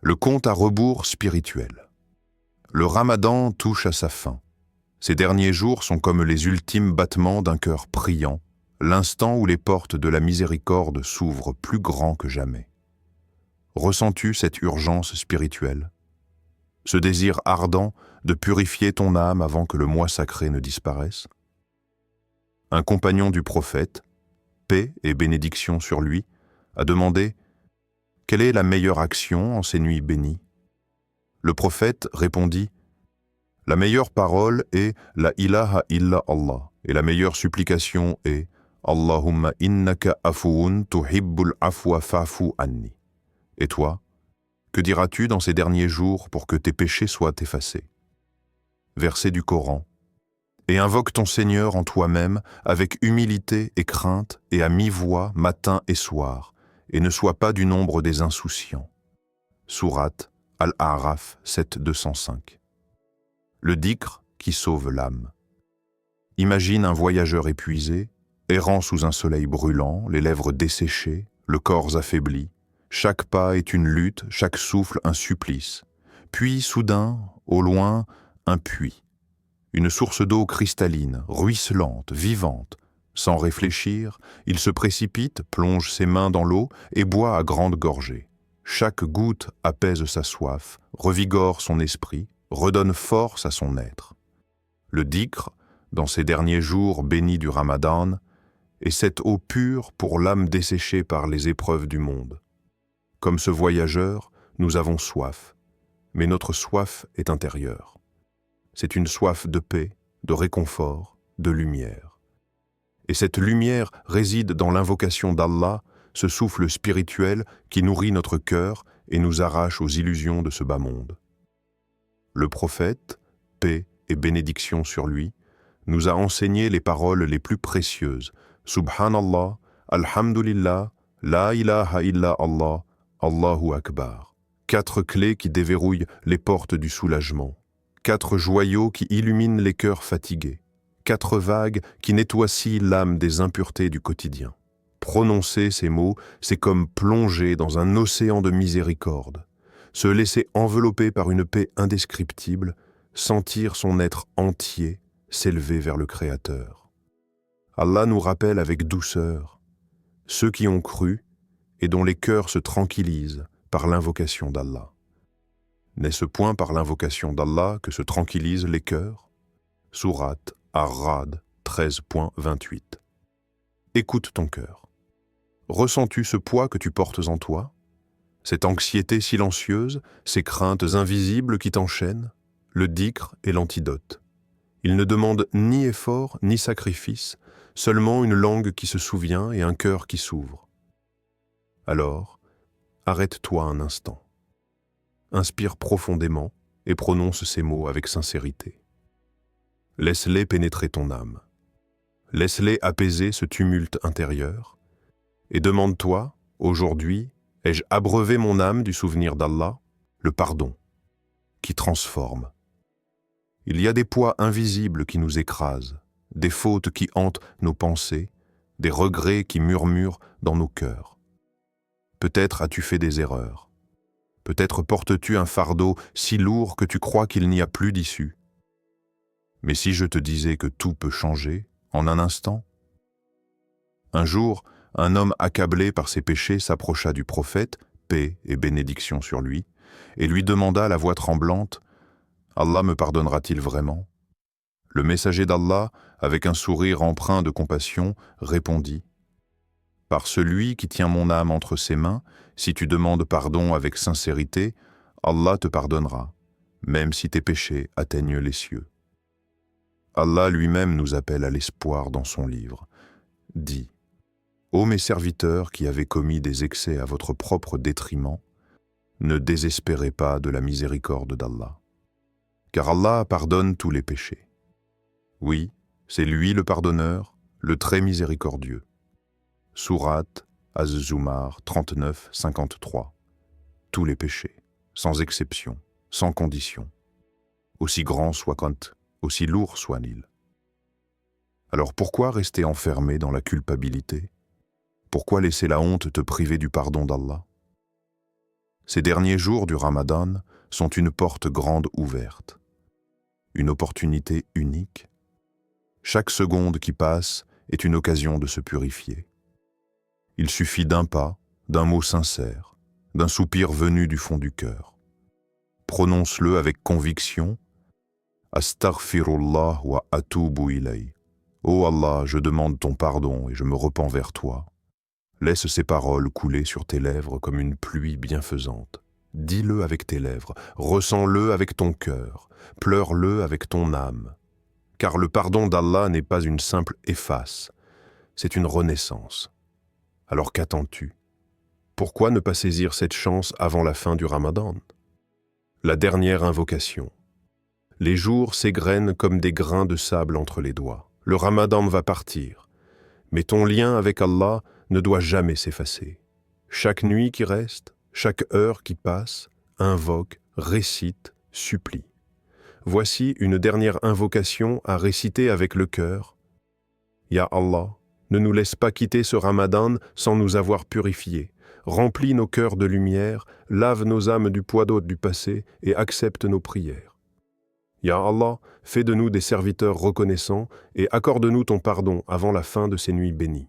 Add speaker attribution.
Speaker 1: Le compte à rebours spirituel. Le Ramadan touche à sa fin. Ces derniers jours sont comme les ultimes battements d'un cœur priant, l'instant où les portes de la miséricorde s'ouvrent plus grand que jamais. Ressens-tu cette urgence spirituelle? Ce désir ardent de purifier ton âme avant que le mois sacré ne disparaisse? Un compagnon du prophète, paix et bénédiction sur lui, a demandé « Quelle est la meilleure action en ces nuits bénies ?» Le prophète répondit « La meilleure parole est la ilaha illa Allah et la meilleure supplication est Allahumma innaka afuun tuhibbul afwa fa'fu anni. Et toi, que diras-tu dans ces derniers jours pour que tes péchés soient effacés ?» Verset du Coran. Et invoque ton Seigneur en toi-même avec humilité et crainte et à mi-voix matin et soir, et ne sois pas du nombre des insouciants. Sourate Al-A'raf 7-205. Le dhikr qui sauve l'âme. Imagine un voyageur épuisé, errant sous un soleil brûlant, les lèvres desséchées, le corps affaibli. Chaque pas est une lutte, chaque souffle un supplice. Puis, soudain, au loin, un puits. Une source d'eau cristalline, ruisselante, vivante. Sans réfléchir, il se précipite, plonge ses mains dans l'eau et boit à grandes gorgées. Chaque goutte apaise sa soif, revigore son esprit, redonne force à son être. Le dhikr, dans ces derniers jours bénis du Ramadan, est cette eau pure pour l'âme desséchée par les épreuves du monde. Comme ce voyageur, nous avons soif, mais notre soif est intérieure. C'est une soif de paix, de réconfort, de lumière. Et cette lumière réside dans l'invocation d'Allah, ce souffle spirituel qui nourrit notre cœur et nous arrache aux illusions de ce bas monde. Le prophète, paix et bénédiction sur lui, nous a enseigné les paroles les plus précieuses. Subhanallah, Alhamdulillah, La ilaha illa Allah, Allahu Akbar. 4 clés qui déverrouillent les portes du soulagement. 4 joyaux qui illuminent les cœurs fatigués. 4 vagues qui nettoient l'âme des impuretés du quotidien. Prononcer ces mots, c'est comme plonger dans un océan de miséricorde. Se laisser envelopper par une paix indescriptible, sentir son être entier s'élever vers le Créateur. Allah nous rappelle avec douceur ceux qui ont cru et dont les cœurs se tranquillisent par l'invocation d'Allah. N'est-ce point par l'invocation d'Allah que se tranquillisent les cœurs? Sourate Ar-Ra'd 13.28. Écoute ton cœur. Ressens-tu ce poids que tu portes en toi? Cette anxiété silencieuse, ces craintes invisibles qui t'enchaînent? Le dhikr est l'antidote. Il ne demande ni effort ni sacrifice, seulement une langue qui se souvient et un cœur qui s'ouvre. Alors, arrête-toi un instant. Inspire profondément et prononce ces mots avec sincérité. Laisse-les pénétrer ton âme. Laisse-les apaiser ce tumulte intérieur et demande-toi, aujourd'hui, ai-je abreuvé mon âme du souvenir d'Allah, le pardon, qui transforme. Il y a des poids invisibles qui nous écrasent, des fautes qui hantent nos pensées, des regrets qui murmurent dans nos cœurs. Peut-être as-tu fait des erreurs. Peut-être portes-tu un fardeau si lourd que tu crois qu'il n'y a plus d'issue. Mais si je te disais que tout peut changer en un instant? Un jour, un homme accablé par ses péchés s'approcha du prophète, paix et bénédiction sur lui, et lui demanda à la voix tremblante « Allah me pardonnera-t-il vraiment ?» Le messager d'Allah, avec un sourire empreint de compassion, répondit « Par celui qui tient mon âme entre ses mains, si tu demandes pardon avec sincérité, Allah te pardonnera, même si tes péchés atteignent les cieux. » Allah lui-même nous appelle à l'espoir dans son livre. Dit « Ô mes serviteurs qui avez commis des excès à votre propre détriment, ne désespérez pas de la miséricorde d'Allah. Car Allah pardonne tous les péchés. Oui, c'est lui le pardonneur, le très miséricordieux. » Sourate Az-Zumar 39-53. Tous les péchés, sans exception, sans condition, aussi grands soient-ils, aussi lourds soient-ils. Alors pourquoi rester enfermé dans la culpabilité? Pourquoi laisser la honte te priver du pardon d'Allah? Ces derniers jours du Ramadan sont une porte grande ouverte, une opportunité unique. Chaque seconde qui passe est une occasion de se purifier. Il suffit d'un pas, d'un mot sincère, d'un soupir venu du fond du cœur. Prononce-le avec conviction. Astaghfirullah wa atubu ilay. Ô Allah, je demande ton pardon et je me repens vers toi. Laisse ces paroles couler sur tes lèvres comme une pluie bienfaisante. Dis-le avec tes lèvres, ressens-le avec ton cœur, pleure-le avec ton âme. Car le pardon d'Allah n'est pas une simple efface, c'est une renaissance. Alors qu'attends-tu? Pourquoi ne pas saisir cette chance avant la fin du Ramadan? La dernière invocation. Les jours s'égrènent comme des grains de sable entre les doigts. Le Ramadan va partir, mais ton lien avec Allah ne doit jamais s'effacer. Chaque nuit qui reste, chaque heure qui passe, invoque, récite, supplie. Voici une dernière invocation à réciter avec le cœur. Ya Allah, ne nous laisse pas quitter ce Ramadan sans nous avoir purifiés. Remplis nos cœurs de lumière, lave nos âmes du poids d'eau du passé et accepte nos prières. Ya Allah, fais de nous des serviteurs reconnaissants et accorde-nous ton pardon avant la fin de ces nuits bénies.